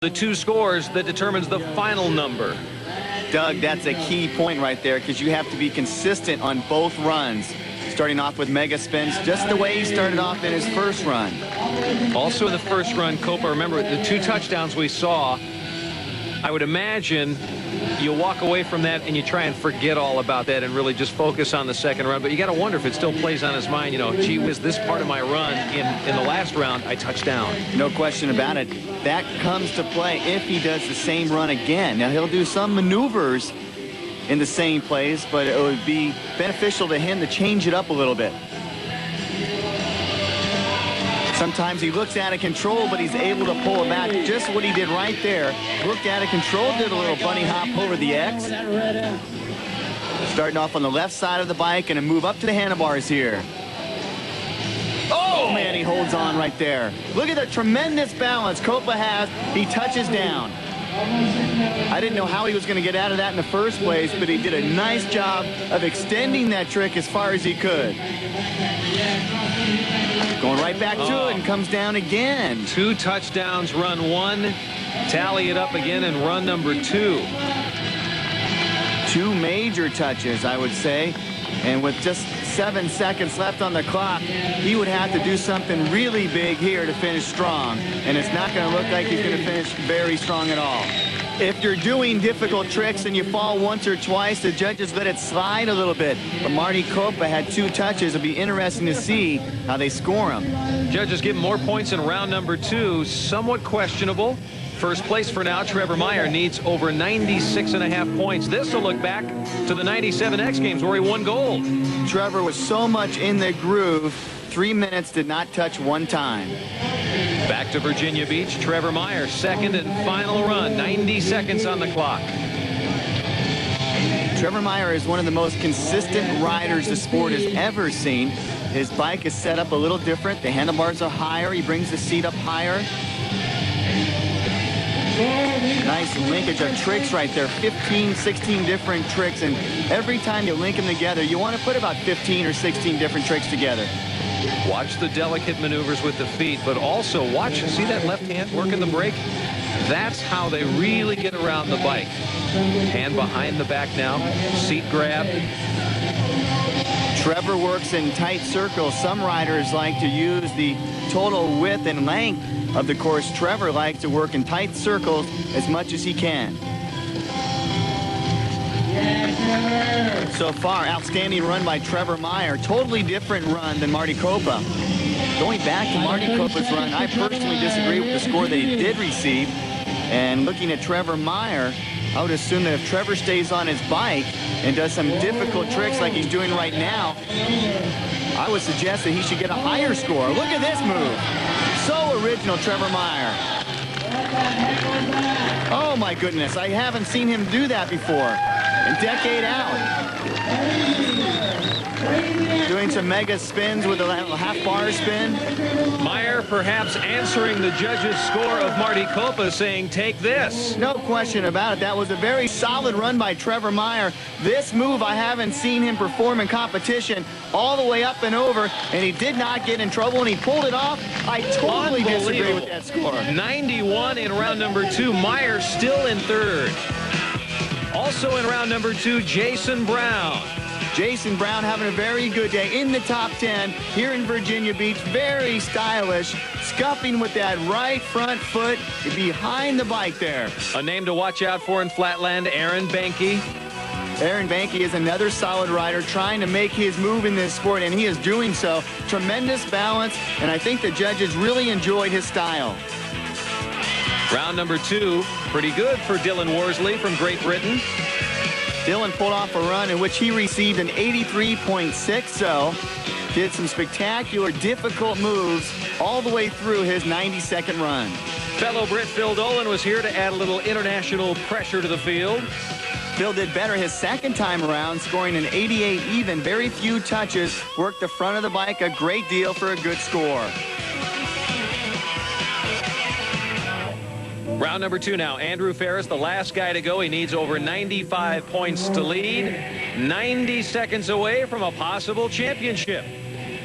The two scores that determines the final number. Doug, that's a key point right there because you have to be consistent on both runs. Starting off with mega spins just the way he started off in his first run. Also in the first run, Copa, remember the 2 touchdowns we saw, I would imagine you walk away from that and you try and forget all about that and really just focus on the second run. But you got to wonder if it still plays on his mind, you know, gee whiz, this part of my run in the last round, I touched down. No question about it. That comes to play if he does the same run again. Now, he'll do some maneuvers in the same place, but it would be beneficial to him to change it up a little bit. Sometimes he looks out of control, but he's able to pull it back. Just what he did right there. Looked out of control, did a little bunny hop over the X. Starting off on the left side of the bike and a move up to the handlebars here. Oh, man, he holds on right there. Look at the tremendous balance Copa has. He touches down. I didn't know how he was going to get out of that in the first place, but he did a nice job of extending that trick as far as he could. Going right back to it and comes down again. 2 touchdowns, run 1. Tally it up again in run number 2. 2 major touches, I would say. And with just 7 seconds left on the clock, he would have to do something really big here to finish strong. And it's not going to look like he's going to finish very strong at all. If you're doing difficult tricks and you fall once or twice, the judges let it slide a little bit. But Marty Copa had 2 touches. It'll be interesting to see how they score him. Judges give him more points in round number 2. Somewhat questionable. First place for now, Trevor Meyer needs over 96.5 points. This will look back to the 97 X Games where he won gold. Trevor was so much in the groove, 3 minutes did not touch one time. Back to Virginia Beach, Trevor Meyer, second and final run, 90 seconds on the clock. Trevor Meyer is one of the most consistent riders the sport has ever seen. His bike is set up a little different. The handlebars are higher. He brings the seat up higher. Nice linkage of tricks right there. 15, 16 different tricks. And every time you link them together, you want to put about 15 or 16 different tricks together. Watch the delicate maneuvers with the feet, but also watch, see that left hand working the brake? That's how they really get around the bike. Hand behind the back now, seat grab. Trevor works in tight circles. Some riders like to use the total width and length of the course. Trevor likes to work in tight circles as much as he can. So far, outstanding run by Trevor Meyer. Totally different run than Marty Copa. Going back to Marty Copa's run, I personally disagree with the score that he did receive. And looking at Trevor Meyer, I would assume that if Trevor stays on his bike and does some difficult tricks like he's doing right now, I would suggest that he should get a higher score. Look at this move. So original, Trevor Meyer. Oh my goodness, I haven't seen him do that before. A decade out. Doing some mega spins with a half bar spin. Meyer perhaps answering the judge's score of Marty Copa, saying, take this. No question about it. That was a very solid run by Trevor Meyer. This move, I haven't seen him perform in competition all the way up and over, and he did not get in trouble, and he pulled it off. I totally disagree with that score. 91 in round number 2. Meyer still in third. Also in round number 2, Jason Brown. Jason Brown having a very good day in the top 10 here in Virginia Beach. Very stylish, scuffing with that right front foot behind the bike there. A name to watch out for in Flatland, Aaron Banke. Aaron Banke is another solid rider trying to make his move in this sport, and he is doing so. Tremendous balance, and I think the judges really enjoyed his style. Round number 2, pretty good for Dylan Worsley from Great Britain. Dylan pulled off a run in which he received an 83.60. Did some spectacular, difficult moves all the way through his 90-second run. Fellow Brit Phil Dolan was here to add a little international pressure to the field. Phil did better his second time around, scoring an 88 even. Very few touches. Worked the front of the bike a great deal for a good score. Round number 2 now. Andrew Ferris, the last guy to go. He needs over 95 points to lead. 90 seconds away from a possible championship.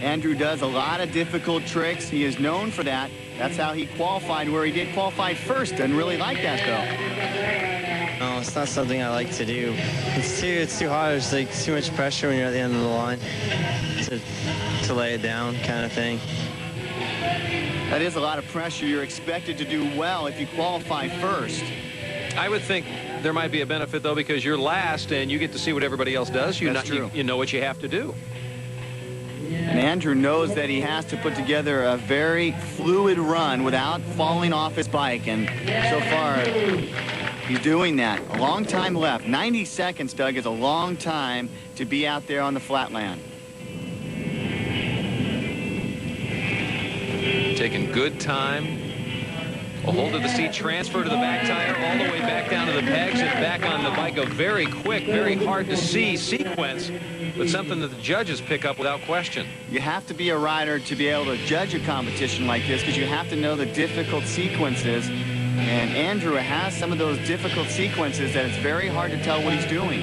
Andrew does a lot of difficult tricks. He is known for that. That's how he qualified where he did. Qualified first. Didn't really like that, though. No, it's not something I like to do. It's too hard. It's like too much pressure when you're at the end of the line to lay it down, kind of thing. That is a lot of pressure. You're expected to do well if you qualify first. I would think there might be a benefit, though, because you're last and you get to see what everybody else does. You know what you have to do. And Andrew knows that he has to put together a very fluid run without falling off his bike. And so far, he's doing that. A long time left. 90 seconds, Doug, is a long time to be out there on the flatland. Taking good time. A hold of the seat, transfer to the back tire, all the way back down to the pegs and back on the bike. A very quick, very hard to see sequence, but something that the judges pick up without question. You have to be a rider to be able to judge a competition like this, because you have to know the difficult sequences. And Andrew has some of those difficult sequences that it's very hard to tell what he's doing.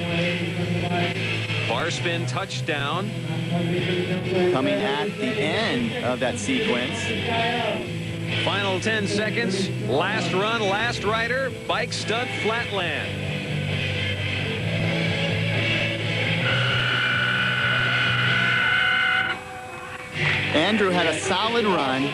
Bar spin touchdown. Coming at the end of that sequence. Final 10 seconds. Last run, last rider. Bike stunt flatland. Andrew had a solid run.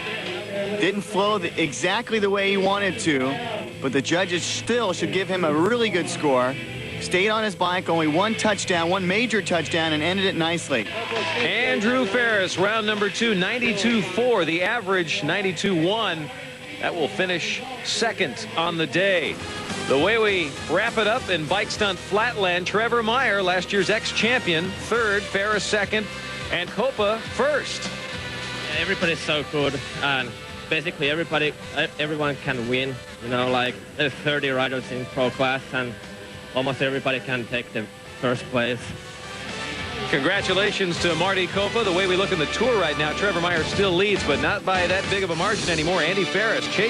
Didn't flow exactly the way he wanted to, but the judges still should give him a really good score. Stayed on his bike, only one touchdown, one major touchdown, and ended it nicely. Andrew Ferris, round number 2, 92.4. The average 92.1. That will finish second on the day. The way we wrap it up in bike stunt flatland, Trevor Meyer, last year's ex-champion, third, Ferris second, and Copa first. Yeah, everybody's so good, and basically everyone can win. You know, like there's 30 riders in pro class, and almost everybody can take the first place. Congratulations to Marty Copa. The way we look in the tour right now, Trevor Meyer still leads, but not by that big of a margin anymore. Andy Ferris